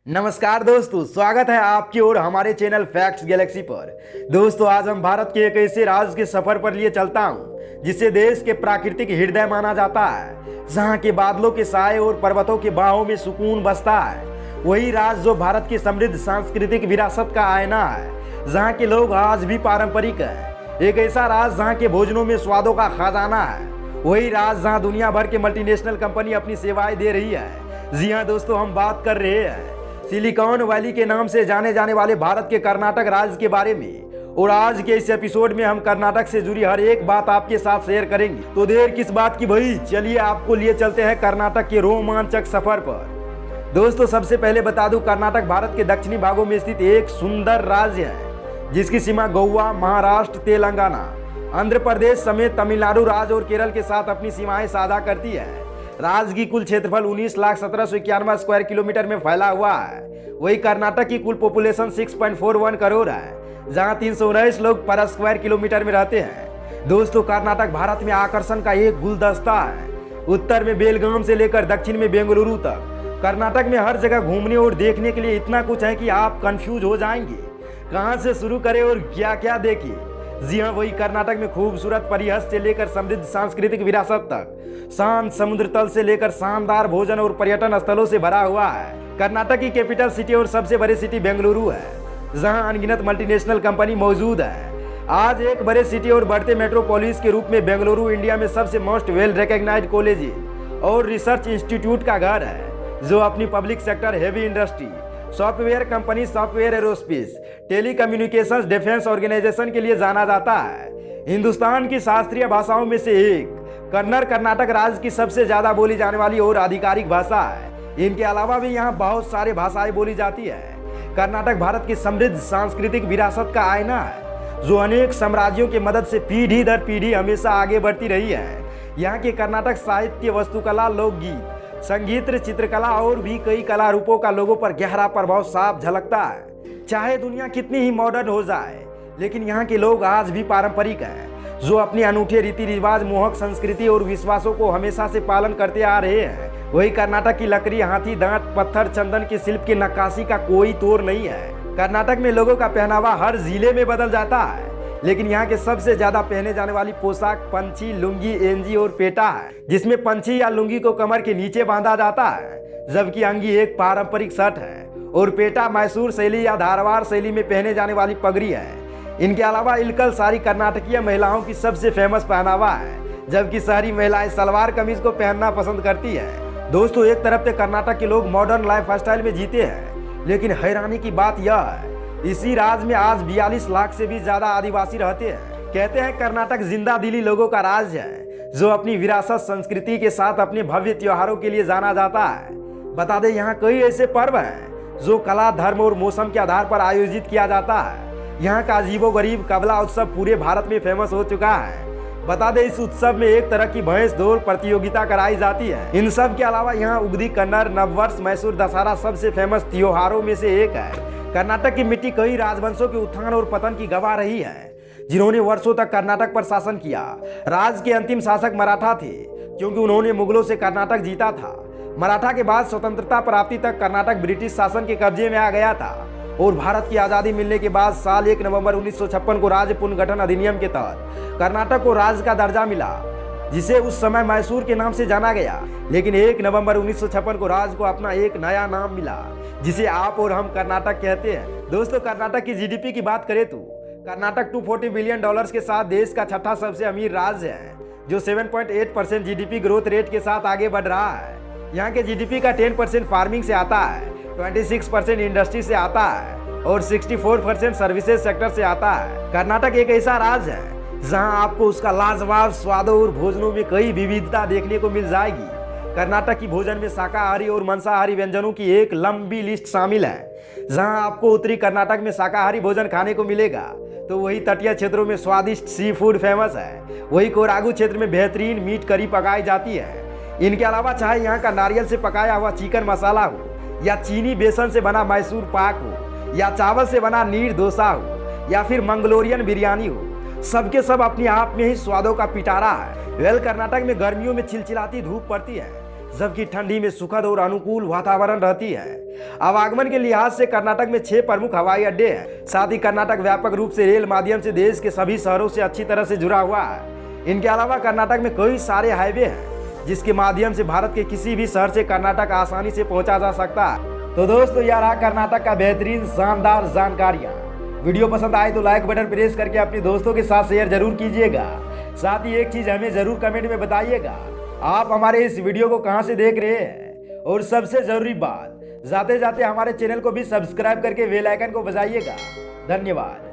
नमस्कार दोस्तों, स्वागत है आपकी और हमारे चैनल फैक्ट्स गैलेक्सी पर। दोस्तों, आज हम भारत के एक ऐसे राज्य के सफर पर लिए चलता हूं जिसे देश के प्राकृतिक हृदय माना जाता है, जहां के बादलों के साए और पर्वतों के बाहों में सुकून बसता है। वही राज्य जो भारत की समृद्ध सांस्कृतिक विरासत का आईना है, जहाँ के लोग आज भी पारंपरिक है। एक ऐसा राज्य जहाँ के भोजनों में स्वादों का खजाना है। वही राज्य जहाँ दुनिया भर के मल्टीनेशनल कंपनी अपनी सेवाएं दे रही है। जी हाँ दोस्तों, हम बात कर रहे हैं सिलिकॉन वैली के नाम से जाने जाने वाले भारत के कर्नाटक राज्य के बारे में। और आज के इस एपिसोड में हम कर्नाटक से जुड़ी हर एक बात आपके साथ शेयर करेंगे। तो देर किस बात की भाई, चलिए आपको लिए चलते हैं कर्नाटक के रोमांचक सफर पर। दोस्तों, सबसे पहले बता दूं, कर्नाटक भारत के दक्षिणी भागों में स्थित एक सुंदर राज्य है जिसकी सीमा गोवा, महाराष्ट्र, तेलंगाना, आंध्र प्रदेश समेत तमिलनाडु राज्य और केरल के साथ अपनी सीमाएं साझा करती है। राज्य की कुल क्षेत्रफल 19,1791 स्क्वायर किलोमीटर में फैला हुआ है। वही कर्नाटक की कुल पॉपुलेशन 6.41 करोड़ है, जहां 319 लोग पर स्क्वायर किलोमीटर में रहते हैं। दोस्तों, कर्नाटक भारत में आकर्षण का एक गुलदस्ता है। उत्तर में बेलगाम से लेकर दक्षिण में बेंगलुरु तक कर्नाटक में हर जगह घूमने और देखने के लिए इतना कुछ है कि आप कंफ्यूज हो जाएंगे कहां से शुरू करें और क्या क्या देखें। जी हाँ, वही कर्नाटक में खूबसूरत परिहस से लेकर समृद्ध सांस्कृतिक विरासत तक, शांत समुद्र तल से लेकर शानदार भोजन और पर्यटन स्थलों से भरा हुआ है। कर्नाटक की कैपिटल सिटी और सबसे बड़ी सिटी बेंगलुरु है, जहां अनगिनत मल्टीनेशनल कंपनी मौजूद है। आज एक बड़े सिटी और बढ़ते मेट्रोपोलिस के रूप में बेंगलुरु इंडिया में सबसे मोस्ट वेल रिकॉग्नाइज्ड कॉलेज और रिसर्च इंस्टीट्यूट का घर है, जो अपनी public sector, heavy industry, software company, software aerospace, telecommunications, defence organisation के लिए जाना जाता है। हिंदुस्तान की शास्त्रीय भाषाओं में से एक कन्नड़ कर्नाटक राज्य की सबसे ज्यादा बोली जाने वाली और आधिकारिक भाषा है। इनके अलावा भी यहाँ बहुत सारे भाषाएं बोली जाती है। कर्नाटक भारत की समृद्ध सांस्कृतिक विरासत का आईना है, जो अनेक साम्राज्यों की मदद से पीढ़ी दर पीढ़ी हमेशा आगे बढ़ती रही है। यहाँ के कर्नाटक साहित्य, वस्तुकला, लोकगीत, संगीत, चित्रकला और भी कई कला रूपों का लोगों पर गहरा प्रभाव साफ झलकता है। चाहे दुनिया कितनी ही मॉडर्न हो जाए, लेकिन यहाँ के लोग आज भी पारंपरिक हैं, जो अपने अनूठे रीति रिवाज, मोहक संस्कृति और विश्वासों को हमेशा से पालन करते आ रहे हैं। वही कर्नाटक की लकड़ी, हाथी दांत, पत्थर, चंदन के शिल्प की नक्काशी का कोई तोड़ नहीं है। कर्नाटक में लोगों का पहनावा हर जिले में बदल जाता है, लेकिन यहाँ के सबसे ज्यादा पहने जाने वाली पोशाक पंची, लुंगी, एंजी और पेटा है, जिसमें पंची या लुंगी को कमर के नीचे बांधा जाता है, जबकि अंगी एक पारंपरिक शर्ट है और पेटा मैसूर शैली या धारवाड़ शैली में पहने जाने वाली पगड़ी है। इनके अलावा इलकल साड़ी कर्नाटकीय महिलाओं की सबसे फेमस पहनावा है, जबकि शहरी महिलाएं सलवार कमीज को पहनना पसंद करती है। दोस्तों, एक तरफ से कर्नाटक के लोग मॉडर्न लाइफ स्टाइल में जीते हैं, लेकिन हैरानी की बात यह है, इसी राज्य में आज 42 लाख से भी ज्यादा आदिवासी रहते हैं। कहते हैं कर्नाटक जिंदा दिली लोगों का राज्य है, जो अपनी विरासत, संस्कृति के साथ अपने भव्य त्योहारों के लिए जाना जाता है। बता दें, यहाँ कई ऐसे पर्व हैं जो कला, धर्म और मौसम के आधार पर आयोजित किया जाता है। यहाँ का अजीबोगरीब कबला उत्सव पूरे भारत में फेमस हो चुका है। बता दें, इस उत्सव में एक तरह की भैंस दौड़ प्रतियोगिता कराई जाती है। इन सब के अलावा यहाँ उगदी कन्नड़, नववर्ष, मैसूर दशहरा सबसे फेमस त्योहारों में से एक है। कर्नाटक की मिट्टी कई राजवंशों के उत्थान और पतन की गवाह रही है, जिन्होंने वर्षों तक कर्नाटक पर शासन किया। राज्य के अंतिम शासक मराठा थे, क्योंकि उन्होंने मुगलों से कर्नाटक जीता था। मराठा के बाद स्वतंत्रता प्राप्ति तक कर्नाटक ब्रिटिश शासन के कब्जे में आ गया था, और भारत की आज़ादी मिलने के बाद साल 1 नवंबर 1956 को राज्य पुनर्गठन अधिनियम के तहत कर्नाटक को राज्य का दर्जा मिला, जिसे उस समय मैसूर के नाम से जाना गया। लेकिन 1 नवंबर 1956 को राज्य को अपना एक नया नाम मिला, जिसे आप और हम कर्नाटक कहते हैं। दोस्तों, कर्नाटक की जीडीपी की बात करें तो कर्नाटक $240 बिलियन के साथ देश का छठा सबसे अमीर राज्य है, जो 7.8% जीडीपी ग्रोथ रेट के साथ आगे बढ़ रहा है। यहाँ के जीडीपी का 10% फार्मिंग से आता है, 26% इंडस्ट्री से आता है और 64% सर्विसेज सेक्टर से आता है। कर्नाटक एक ऐसा राज्य है जहां आपको उसका लाजवाब स्वादों और भोजनों में कई विविधता देखने को मिल जाएगी। कर्नाटक की भोजन में शाकाहारी और मांसाहारी व्यंजनों की एक लंबी लिस्ट शामिल है। जहां आपको उत्तरी कर्नाटक में शाकाहारी भोजन खाने को मिलेगा, तो वही तटीय क्षेत्रों में स्वादिष्ट सी फूड फेमस है। वही कोरागू क्षेत्र में बेहतरीन मीट करी पकाई जाती है। इनके अलावा चाहे यहाँ का नारियल से पकाया हुआ चिकन मसाला हो, या चीनी बेसन से बना मैसूर पाक हो, या चावल से बना नीर डोसा हो, या फिर मंगलोरियन बिरयानी हो, सबके सब अपने आप में ही स्वादों का पिटारा है। कर्नाटक में गर्मियों में चिलचिलाती धूप पड़ती है, जबकि ठंडी में सुखद और अनुकूल वातावरण रहती है। आवागमन के लिहाज से कर्नाटक में 6 प्रमुख हवाई अड्डे हैं। साथ ही कर्नाटक व्यापक रूप से रेल माध्यम से देश के सभी शहरों से अच्छी तरह से जुड़ा हुआ है। इनके अलावा कर्नाटक में कई सारे हाईवे हैं जिसके माध्यम से भारत के किसी भी शहर से कर्नाटक आसानी से पहुंचा जा सकता है। तो दोस्तों, यह रहा कर्नाटक का बेहतरीन शानदार जानकारियाँ। वीडियो पसंद आए तो लाइक बटन प्रेस करके अपने दोस्तों के साथ शेयर जरूर कीजिएगा। साथ ही एक चीज हमें जरूर कमेंट में बताइएगा, आप हमारे इस वीडियो को कहां से देख रहे हैं। और सबसे जरूरी बात, जाते जाते हमारे चैनल को भी सब्सक्राइब करके बेल आइकन को बजाइएगा। धन्यवाद।